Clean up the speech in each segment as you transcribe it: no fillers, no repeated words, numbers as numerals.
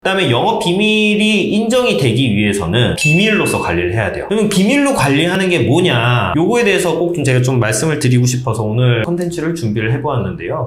그다음에 영업 비밀이 인정이 되기 위해서는 비밀로서 관리를 해야 돼요. 그러면 비밀로 관리하는 게 뭐냐, 요거에 대해서 꼭 좀 제가 좀 말씀을 드리고 싶어서 오늘 컨텐츠를 준비를 해보았는데요.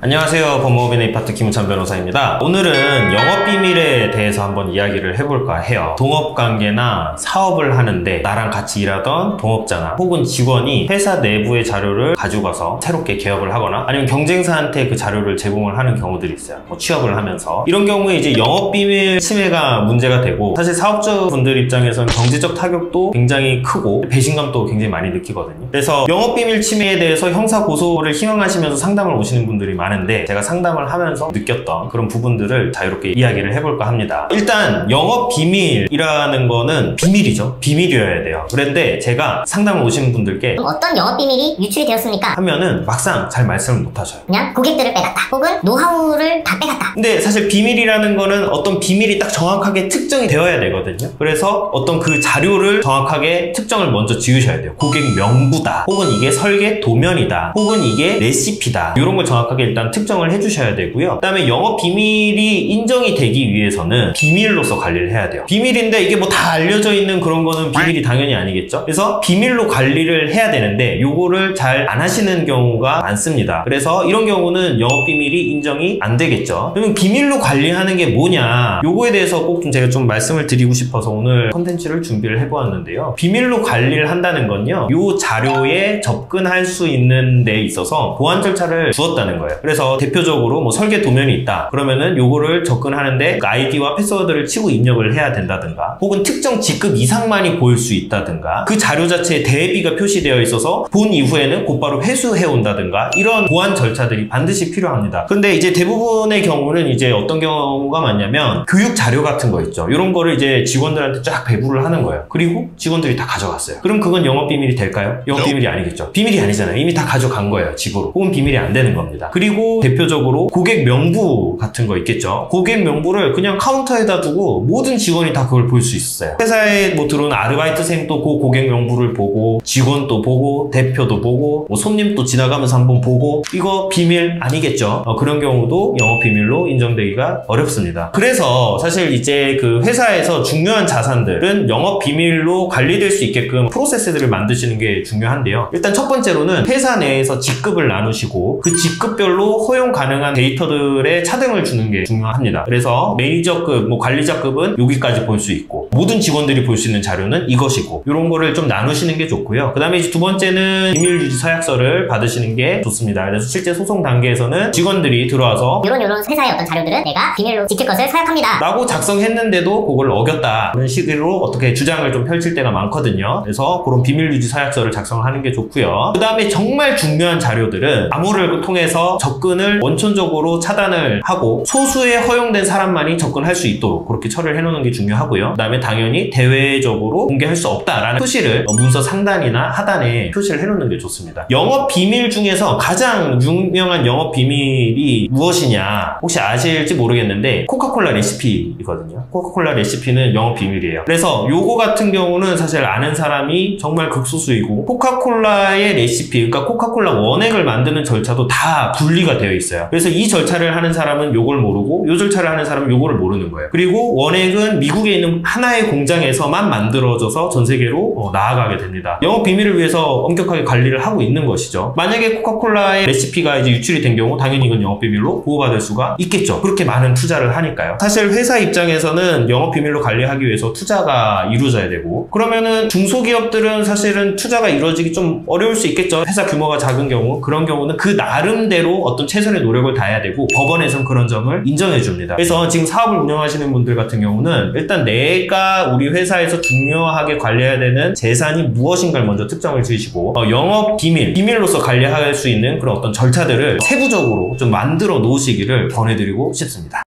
안녕하세요. 법무법인의 이파트 김우찬 변호사입니다. 오늘은 영업비밀에 대해서 한번 이야기를 해볼까 해요. 동업관계나 사업을 하는데 나랑 같이 일하던 동업자나 혹은 직원이 회사 내부의 자료를 가지고 가서 새롭게 개업을 하거나 아니면 경쟁사한테 그 자료를 제공을 하는 경우들이 있어요. 취업을 하면서. 이런 경우에 이제 영업비밀 침해가 문제가 되고, 사실 사업자분들 입장에서는 경제적 타격도 굉장히 크고 배신감도 굉장히 많이 느끼거든요. 그래서 영업비밀 침해에 대해서 형사고소를 희망하시면서 상담을 오시는 분들이 많은데, 제가 상담을 하면서 느꼈던 그런 부분들을 자유롭게 이야기를 해볼까 합니다. 일단 영업비밀이라는 거는 비밀이죠. 비밀이어야 돼요. 그런데 제가 상담을 오시는 분들께 어떤 영업비밀이 유출이 되었습니까? 하면은 막상 잘 말씀을 못 하셔요. 그냥 고객들을 빼갔다, 혹은 노하우를 다 빼갔다. 근데 사실 비밀이라는 거는 어떤 비밀이 딱 정확하게 특정이 되어야 되거든요. 그래서 어떤 그 자료를 정확하게 특정을 먼저 지으셔야 돼요. 고객 명부다, 혹은 이게 설계 도면이다, 혹은 이게 레시피다, 이런 걸 정확하게 일단 특정을 해주셔야 되고요. 그 다음에 영업 비밀이 인정이 되기 위해서는 비밀로서 관리를 해야 돼요. 비밀인데 이게 뭐 다 알려져 있는 그런 거는 비밀이 당연히 아니겠죠. 그래서 비밀로 관리를 해야 되는데 요거를 잘 안 하시는 경우가 많습니다. 그래서 이런 경우는 영업 비밀이 인정이 안 되겠죠. 그러면 비밀로 관리하는 게 뭐냐, 요거에 대해서 꼭 좀 제가 좀 말씀을 드리고 싶어서 오늘 컨텐츠를 준비를 해보았는데요. 비밀로 관리를 한다는 건요, 요 자료에 접근할 수 있는 데 있어서 보안 절차를 두었다는 거예요. 그래서 대표적으로 뭐 설계 도면이 있다 그러면은 요거를 접근하는데 그 아이디와 패스워드를 치고 입력을 해야 된다든가, 혹은 특정 직급 이상만이 보일 수 있다든가, 그 자료 자체에 대비가 표시되어 있어서 본 이후에는 곧바로 회수해 온다든가, 이런 보안 절차들이 반드시 필요합니다. 근데 이제 대부분의 경우는 이제 어떤 경우가 많냐면 교육 자료 같은 거 있죠. 이런 거를 이제 직원들한테 쫙 배부를 하는 거예요. 그리고 직원들이 다 가져갔어요. 그럼 그건 영업비밀이 될까요? 영업비밀이 아니겠죠. 비밀이 아니잖아요. 이미 다 가져간 거예요, 집으로. 혹은 비밀이 안 되는 겁니다. 그리고 대표적으로 고객 명부 같은 거 있겠죠. 고객 명부를 그냥 카운터에다 두고 모든 직원이 다 그걸 볼 수 있었어요. 회사에 뭐 들어오는 아르바이트생도 그 고객 명부를 보고, 직원도 보고, 대표도 보고, 뭐 손님도 지나가면서 한번 보고, 이거 비밀 아니겠죠. 그런 경우도 영업비밀로 인정되기가 어렵습니다. 그래서 사실 이제 그 회사에서 중요한 자산들은 영업비밀로 관리될 수 있게끔 프로세스들을 만드시는 게 중요한데요. 일단 첫 번째로는 회사 내에서 직급을 나누시고 그 직급별로 허용 가능한 데이터들의 차등을 주는 게 중요합니다. 그래서 매니저급, 뭐 관리자급은 여기까지 볼 수 있고, 모든 직원들이 볼 수 있는 자료는 이것이고, 이런 거를 좀 나누시는 게 좋고요. 그 다음에 이제 두 번째는 비밀유지 서약서를 받으시는 게 좋습니다. 그래서 실제 소송 단계에서는 직원들이 들어와서 이런 회사의 어떤 자료들은 내가 비밀로 지킬 것을 서약합니다 라고 작성했는데도 그걸 어겼다, 그런 식으로 어떻게 주장을 좀 펼칠 때가 많거든요. 그래서 그런 비밀유지 서약서를 작성을 하는 게 좋고요. 그 다음에 정말 중요한 자료들은 암호를 통해서 접근을 원천적으로 차단을 하고 소수의 허용된 사람만이 접근할 수 있도록 그렇게 처리를 해놓는 게 중요하고요. 그 다음에 당연히 대외적으로 공개할 수 없다라는 표시를 문서 상단이나 하단에 표시를 해놓는 게 좋습니다. 영업 비밀 중에서 가장 유명한 영업 비밀이 무엇이냐, 혹시 아실지 모르겠는데 코카콜라 레시피이거든요. 코카콜라 레시피는 영업 비밀이에요. 그래서 요거 같은 경우는 사실 아는 사람이 정말 극소수이고, 코카콜라의 레시피, 그러니까 코카콜라 원액을 만드는 절차도 다 분리가 되어 있어요. 그래서 이 절차를 하는 사람은 요걸 모르고, 요 절차를 하는 사람은 요거를 모르는 거예요. 그리고 원액은 미국에 있는 하나의 공장에서만 만들어져서 전 세계로 나아가게 됩니다. 영업 비밀을 위해서 엄격하게 관리를 하고 있는 것이죠. 만약에 코카콜라의 레시피가 이제 유출이 된 경우 당연히 이건 영업 비밀로 보호받을 수가 있겠죠. 그렇게 많은 투자를 하니까요. 사실 회사 입장에서는 영업 비밀로 관리하기 위해서 투자가 이루어져야 되고, 그러면은 중소기업들은 사실은 투자가 이루어지기 좀 어려울 수 있겠죠. 회사 규모가 작은 경우, 그런 경우는 그 나름대로 어떤 최선의 노력을 다해야 되고, 법원에서는 그런 점을 인정해 줍니다. 그래서 지금 사업을 운영하시는 분들 같은 경우는 일단 내가 우리 회사에서 중요하게 관리해야 되는 재산이 무엇인가를 먼저 특정을 지으시고, 영업 비밀로서 관리할 수 있는 그런 어떤 절차들을 세부적으로 좀 만들어 놓으시기를 권해드리고 싶습니다.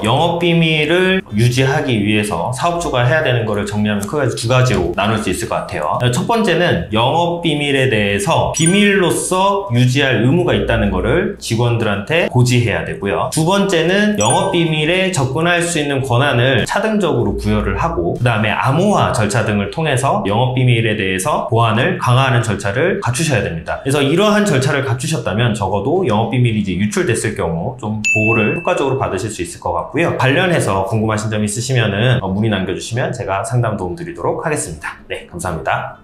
영업비밀을 유지하기 위해서 사업주가 해야 되는 거를 정리하면 크게 두 가지로 나눌 수 있을 것 같아요. 첫 번째는 영업비밀에 대해서 비밀로서 유지할 의무가 있다는 거를 직원들한테 고지해야 되고요. 두 번째는 영업비밀에 접근할 수 있는 권한을 차등적으로 부여를 하고, 그 다음에 암호화 절차 등을 통해서 영업비밀에 대해서 보안을 강화하는 절차를 갖추셔야 됩니다. 그래서 이러한 절차를 갖추셨다면 적어도 영업비밀이 이제 유출됐을 경우 좀 보호를 효과적으로 받으실 수 있을 것 같고요. 관련해서 궁금하신 점 있으시면은 문의 남겨주시면 제가 상담 도움 드리도록 하겠습니다. 네, 감사합니다.